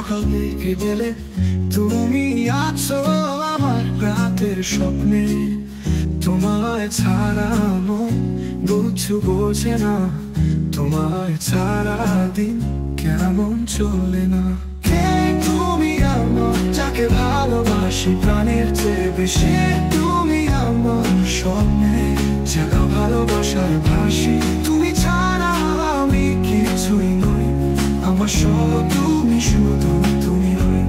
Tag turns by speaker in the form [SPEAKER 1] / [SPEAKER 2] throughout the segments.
[SPEAKER 1] সকাল থেকে গেলে তুমি আছো আমার রাতের স্বপ্নে। তোমায় ছাড়া মন বুঝু বোঝে না, তোমায় ছাড়া দিন কেমন চলে না। কে তুমি আমার, যাকে ভালোবাসি প্রাণের চেয়ে বেশি। তুমি আমার স্বপ্নে জাগা ভালোবাসার ভাসি। তুমি ছাড়া আমি কিছুই নই, আমার সব তুমি, শুধু তুমি নই।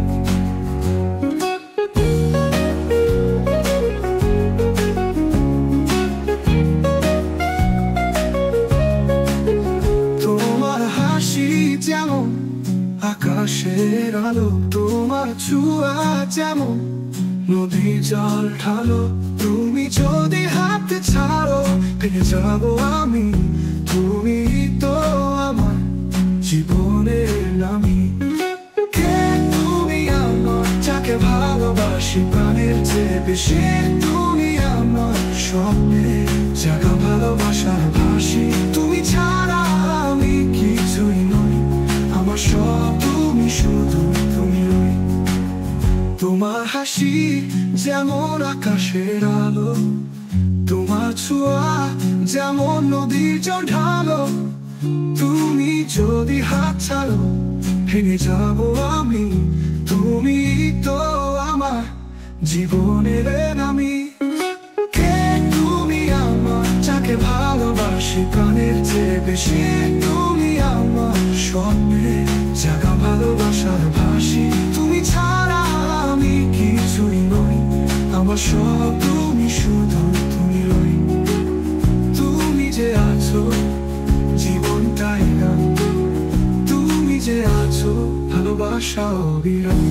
[SPEAKER 1] তোমার হাসি যেমন আকাশের আলো, তোমার ছোঁয়া যেমন নদী জল ঢালো। তুমি যদি হাতে ছাড়ো ভেঙে যাবো আমি, তুমি তো আমার জীবনের নামি। কে তুমি আমার, যাকে ভালোবাসি প্রাণের চেয়ে বেশি। তুমি আমার স্বপ্নে জাগা ভালোবাসার ভাসি। তুমি ছাড়া আমি কিছুই নই, আমার সব তুমি, শুধু তুমি নই। তোমার হাসি যেমন আকাশের আলো, তোমার ছোঁয়া যেমন নদীর জল ঢালো। তুমি যদি হাত ছাড়ো ভেঙে যাবো আমি, তুমি তো আমার জীবনের নামি। কে তুমি আমার, যাকে ভালোবাসি প্রাণের চেয়ে বেশি। তুমি আমার স্বপ্নে জাগা ভালোবাসার ভাসি। তুমি ছাড়া আমি কিছুই নই, আমার সব তুমি, শুধু তুমি নই। তুমি যে আছো জীবনটাই গান, তুমি যে আছো ভালোবাসা অবিরাম।